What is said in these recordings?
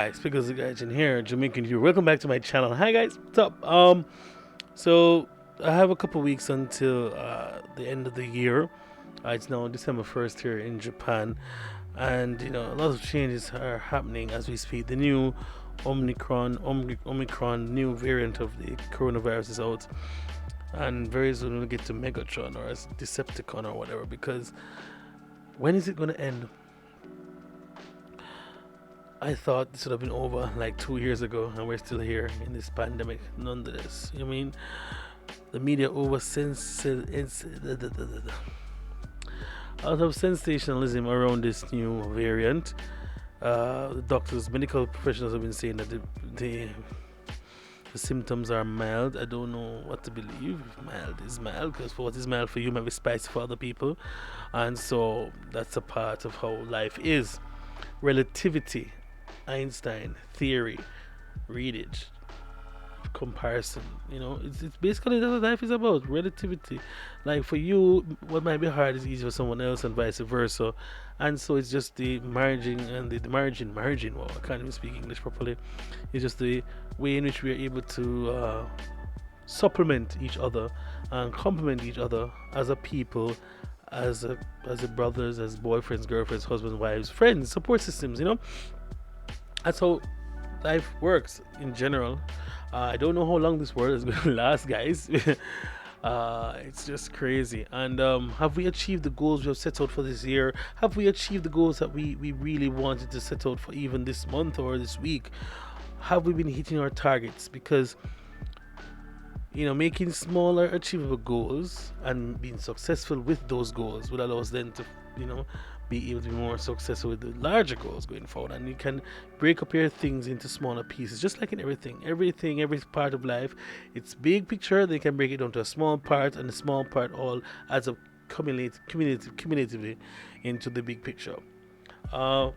Guys, because the guys in here, Jamaican here. Welcome back to my channel. Hi guys, what's up? So I have a couple weeks until the end of the year. It's now December 1st here in Japan, and a lot of changes are happening as we speak. The new Omicron, new variant of the coronavirus is out, and very soon we'll get to Megatron or as Decepticon or whatever. Because when is it going to end? I thought this would have been over like 2 years ago, and we're still here in this pandemic. Nonetheless, the media over out of sensationalism around this new variant. The doctors, medical professionals have been saying that the symptoms are mild. I don't know what to believe. Mild is mild, because for what is mild for you might be spicy for other people, and so that's a part of how life is. Relativity, Einstein theory, read it. Comparison, it's basically that's what life is about. Relativity. Like for you, what might be hard is easy for someone else, and vice versa. And so it's just the margin and the margin. Well, I can't even speak English properly. It's just the way in which we are able to supplement each other and complement each other as a people, as a brothers, as boyfriends, girlfriends, husbands, wives, friends, support systems. That's how life works in general. I don't know how long this world is going to last, guys. It's just crazy. And have we achieved the goals we have set out for this year? Have we achieved the goals that we really wanted to set out for even this month or this week? Have we been hitting our targets? Because making smaller achievable goals and being successful with those goals will allow us then to be able to be more successful with the larger goals going forward. And you can break up your things into smaller pieces, just like in every part of life. It's big picture, they can break it down to a small part, and the small part all adds up cumulatively into the big picture. What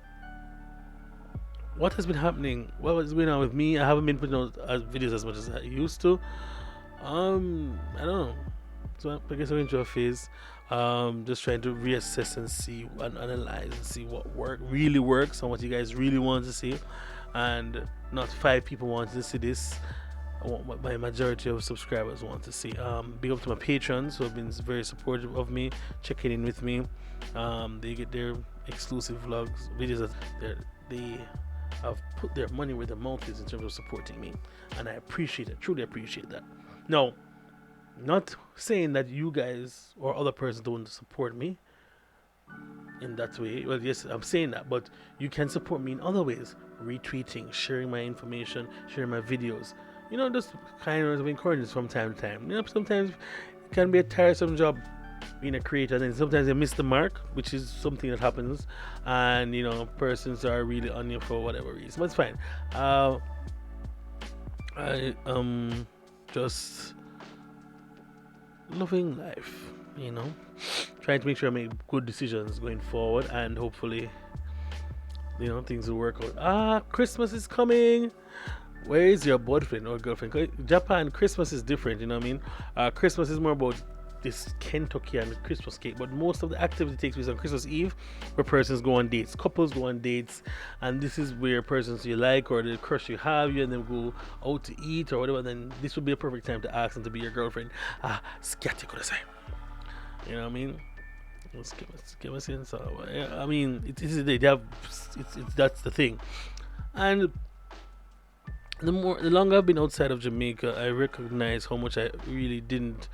has been happening? What was going on with me? I haven't been putting out videos as much as I used to. I don't know. So I guess I'm into a phase. Just trying to reassess and see and analyze and see what really works and what you guys really want to see, and not 5 people wanting to see this. I want what my majority of subscribers want to see. Big up to my patrons who have been very supportive of me, checking in with me. They get their exclusive vlogs, videos that they have put their money where their mouth is in terms of supporting me, and I appreciate it. Truly appreciate that. No, not saying that you guys or other persons don't support me in that way. Well, yes, I'm saying that, but you can support me in other ways: retweeting, sharing my information, sharing my videos. Just kind of encouraging from time to time. Sometimes it can be a tiresome job being a creator, and sometimes you miss the mark, which is something that happens, and persons are really on you for whatever reason. But it's fine. I just loving life, trying to make sure I make good decisions going forward, and hopefully, things will work out. Christmas is coming. Where is your boyfriend or girlfriend? Japan, Christmas is different, you know what I mean? Christmas is more about this Kentucky and Christmas cake, but most of the activity takes place on Christmas Eve, where persons go on dates, couples go on dates, and this is where persons you like or the crush you have, you and them go out to eat or whatever. Then this would be a perfect time to ask them to be your girlfriend. Scatter could say, you know what I mean? Let's give a sense. I mean, it is they have it's that's the thing, and the longer I've been outside of Jamaica, I recognize how much I really didn't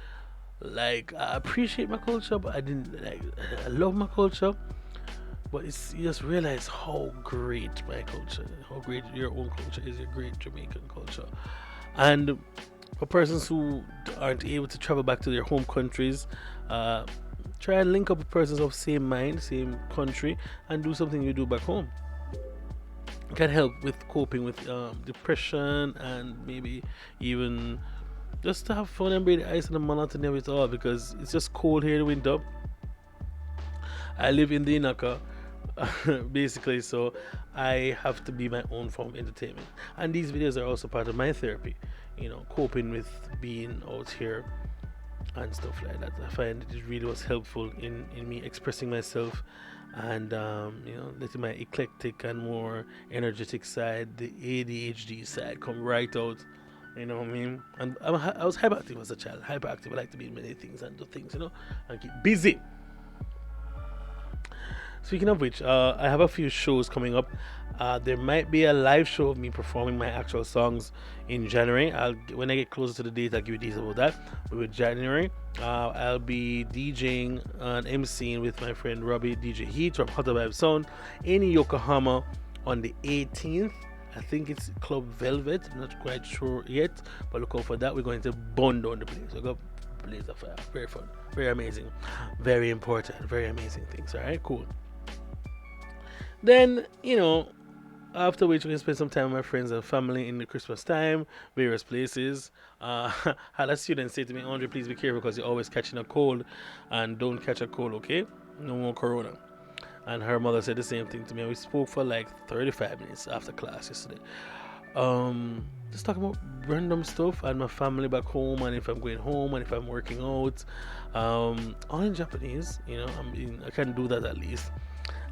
like. I appreciate my culture, but I didn't like. I love my culture, but you just realize how great my culture, how great your own culture is, your great Jamaican culture. And for persons who aren't able to travel back to their home countries, try and link up with persons of same mind, same country, and do something you do back home. It can help with coping with depression, and maybe even just to have fun and breathe the ice and the monotony of it all, because it's just cold here in the winter. I live in the Inaka, basically, so I have to be my own form of entertainment. And these videos are also part of my therapy, coping with being out here and stuff like that. I find it really was helpful in me expressing myself and letting my eclectic and more energetic side, the ADHD side, come right out. You know what I mean? And I was hyperactive as a child. Hyperactive. I like to be in many things and do things, and keep busy. Speaking of which, I have a few shows coming up. There might be a live show of me performing my actual songs in January. When I get closer to the date, I'll give you details about that. But with January, I'll be DJing and MCing with my friend Robbie, DJ Heat from Hotter Vibe Sound in Yokohama on the 18th. I think it's Club Velvet. I'm not quite sure yet, but look out for that. We're going to burn down the place. We're going to blaze a fire. Very fun, very amazing, very important, very amazing things. All right, cool. Then, after which we can spend some time with my friends and family in the Christmas time, various places. Had a student say to me, Andre, please be careful because you're always catching a cold, and don't catch a cold, okay? No more corona. And her mother said the same thing to me. We spoke for like 35 minutes after class yesterday. Just talking about random stuff and my family back home, and if I'm going home and if I'm working out. All in Japanese, I can do that at least.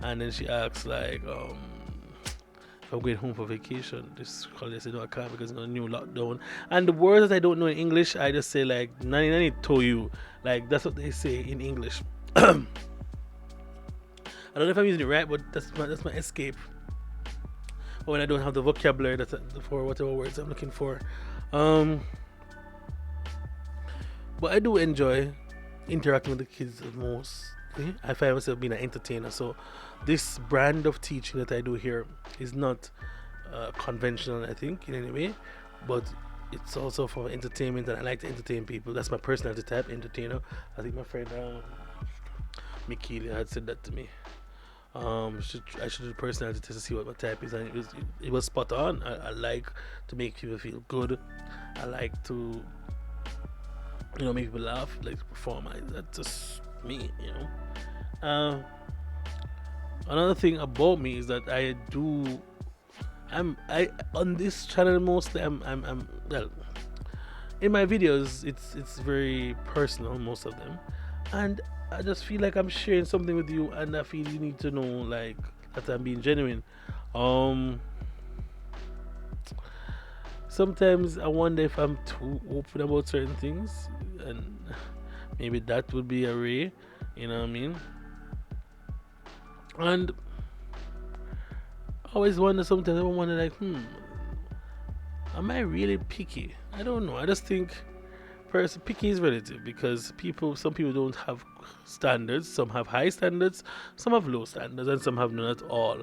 And then she asks like, if I'm going home for vacation this holiday. I said no, I can't because it's a new lockdown. And the words that I don't know in English, I just say like nani nani to you. Like that's what they say in English. I don't know if I'm using it right, but that's my escape. Or when I don't have the vocabulary for whatever words I'm looking for. But I do enjoy interacting with the kids the most. I find myself being an entertainer. So this brand of teaching that I do here is not conventional, I think, in any way, but it's also for entertainment, and I like to entertain people. That's my personality type, entertainer. I think my friend Mikili had said that to me. I should do the personality test to see what my type is, and it was spot on. I like to make people feel good. I like to make people laugh, like to perform. That's just me, Another thing about me is that I on this channel mostly I'm well, in my videos it's very personal, most of them, and I just feel like I'm sharing something with you, and I feel you need to know like that I'm being genuine. Sometimes I wonder if I'm too open about certain things, and maybe that would be a way, you know what I mean? And I always wonder, sometimes I wonder like, am I really picky? I don't know. I just think picky is relative, because some people don't have standards. Some have high standards, some have low standards, and some have none at all.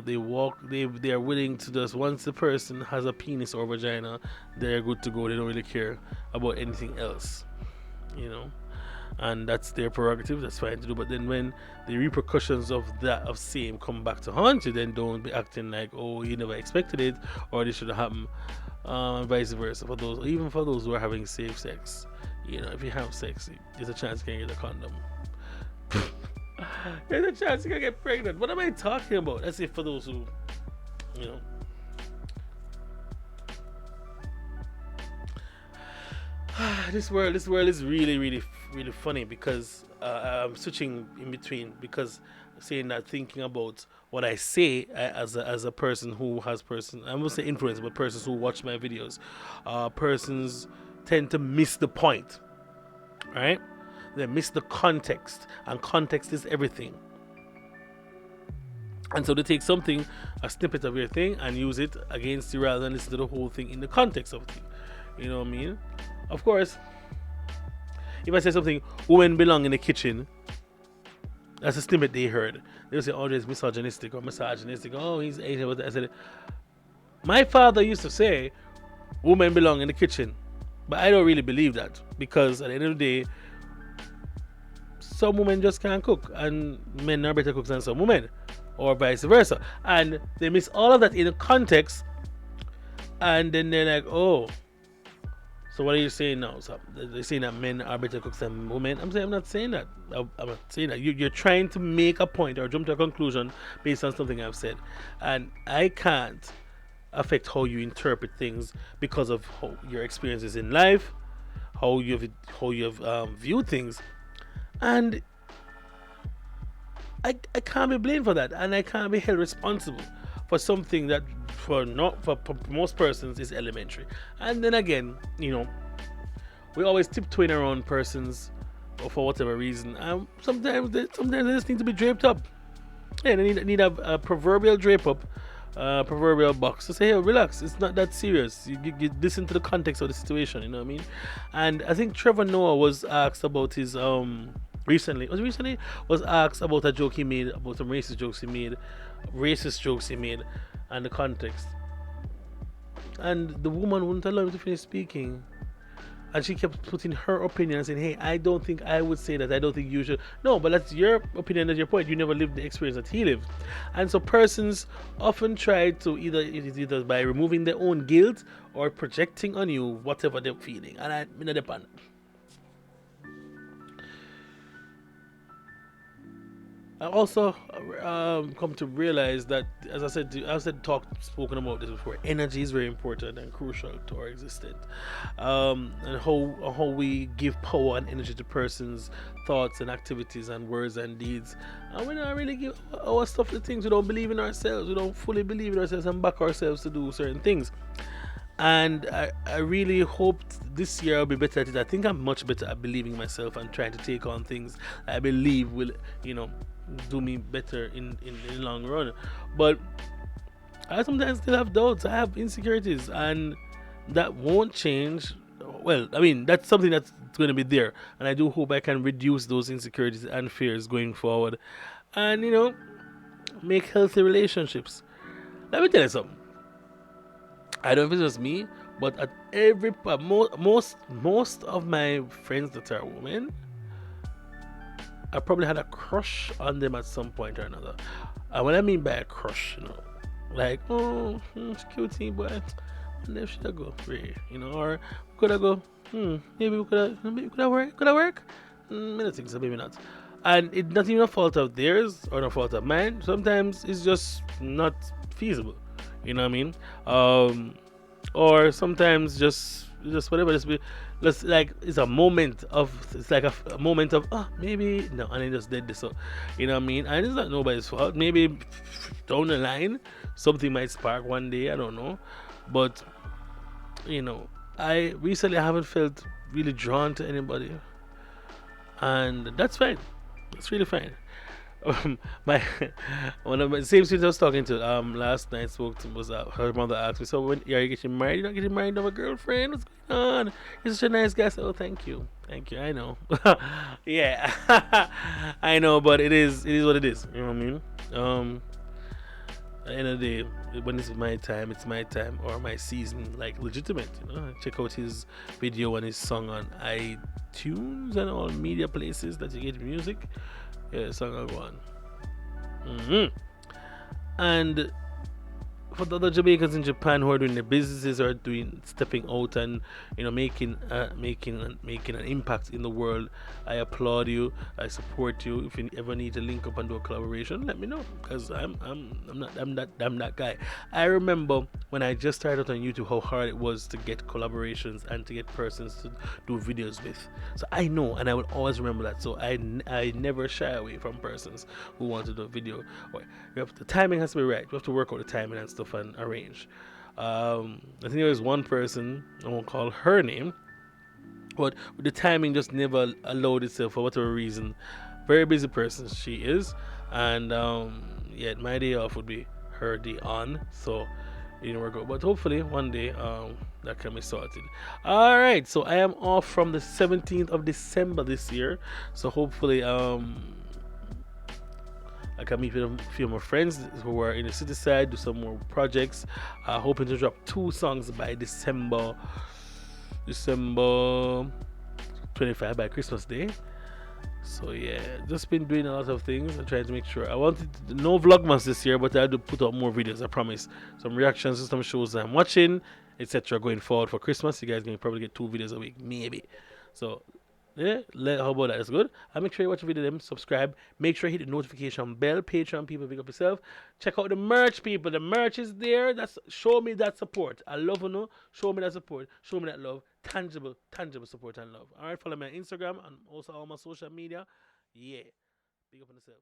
They are willing to just, once the person has a penis or vagina, they're good to go. They don't really care about anything else, and that's their prerogative. That's fine to do. But then when the repercussions of same come back to haunt you, then don't be acting like, oh, you never expected it, or this should have happened, and vice versa. Even for those who are having safe sex, if you have sex, there's a chance you can get a condom. There's a chance you can get pregnant. What am I talking about? That's it for those who, This world is really, really, really funny, because I'm switching in between, because saying that, thinking about what I say as a person who has I won't say influence, but persons who watch my videos, persons tend to miss the point, right? They miss the context, and context is everything. And so they take a snippet of your thing, and use it against you rather than listen to the whole thing in the context of it. You know what I mean? Of course, if I say something, women belong in the kitchen, that's a snippet they heard. They'll say, oh, there's misogynistic. Oh, he's Asian. I said, my father used to say, women belong in the kitchen. But I don't really believe that, because at the end of the day, some women just can't cook, and men are better cooks than some women, or vice versa. And they miss all of that in the context, and then they're like, oh, so what are you saying now? So they're saying that men are better cooks than women. I'm not saying that. I'm not saying that. You're trying to make a point or jump to a conclusion based on something I've said, and I can't affect how you interpret things because of how your experiences in life, how you've viewed things. And I can't be blamed for that, and I can't be held responsible for something that for not for most persons is elementary. And then again, we always tiptoeing around persons for whatever reason. Sometimes they just need to be draped up. Yeah, they need a proverbial drape up, proverbial box to say, hey, relax, it's not that serious. You listen to the context of the situation, you know what I mean? And I think Trevor Noah was asked about his recently was asked about a joke he made, about some racist jokes he made, and the context. And the woman wouldn't allow him to finish speaking, and she kept putting her opinion and saying, "Hey, I don't think I would say that. I don't think you should." No, but that's your opinion. That's your point. You never lived the experience that he lived, and so persons often try to either by removing their own guilt or projecting on you whatever they're feeling. And I mean, depend. I also come to realize that, as spoken about this before. Energy is very important and crucial to our existence, and how we give power and energy to persons' thoughts and activities and words and deeds, and we don't really give our stuff to things. We don't believe in ourselves. We don't fully believe in ourselves and back ourselves to do certain things. And I really hoped this year I'll be better at it. I think I'm much better at believing in myself and trying to take on things I believe will, you know, do me better in the long run. But I sometimes still have doubts. I have insecurities, and that won't change. Well, I mean, that's something that's going to be there, and I do hope I can reduce those insecurities and fears going forward, and make healthy relationships. Let me tell you something. I don't know if it's just me, but at most of my friends that are women, I probably had a crush on them at some point or another. And what I mean by a crush, like, oh, it's cutie, boy. Wonder if should I go, Ray, or could I go? Maybe could I work? I don't think so, maybe not. And it's not even a fault of theirs or a fault of mine. Sometimes it's just not feasible. You know what I mean? Or sometimes just whatever. Let's like it's a moment of it's like a moment of maybe no, and it just did this. So you know what I mean? And it's not nobody's fault. Maybe down the line something might spark one day. I don't know, but I recently haven't felt really drawn to anybody, and that's fine. That's really fine. My one of my same students I was talking to last night spoke to was her mother asked me, so when are you getting married? You're not getting married to a girlfriend? What's going on? You're such a nice guy. I said, oh, thank you. I know. Yeah, I know, but it is what it is. You know what I mean? At the end of the day, when it's my time or my season, like legitimate. Check out his video and his song on iTunes and all media places that you get music. Yeah, song I go on. And for the other Jamaicans in Japan who are doing their businesses or doing stepping out and making an impact in the world, I applaud you. I support you. If you ever need to link up and do a collaboration, let me know because I'm that guy. I remember when I just started out on YouTube how hard it was to get collaborations and to get persons to do videos with. So I know, and I will always remember that. So I never shy away from persons who want to do a video. Or the timing has to be right. You have to work out the timing and stuff and arrange. I think there was one person, I won't call her name, but the timing just never allowed itself for whatever reason. Very busy person she is, and yeah, my day off would be her day on, so it didn't work out. But hopefully one day that can be sorted. All right, so I am off from the 17th of December this year, so hopefully I can meet with a few of my friends who are in the city side, do some more projects. Hoping to drop 2 songs by December 25 by Christmas Day. So yeah, just been doing a lot of things and trying to make sure. I wanted no vlogmas this year, but I had to put out more videos. I promise. Some reactions to some shows I'm watching, etc. Going forward for Christmas, you guys can probably get 2 videos a week, maybe. So yeah, how about that? That's good. And make sure you watch the video, them subscribe. Make sure you hit the notification bell. Patreon people, pick up yourself. Check out the merch, people. The merch is there. That's show me that support. I love you. Show me that support. Show me that love. Tangible support and love. All right, follow me on Instagram and also all my social media. Yeah, pick up on yourself.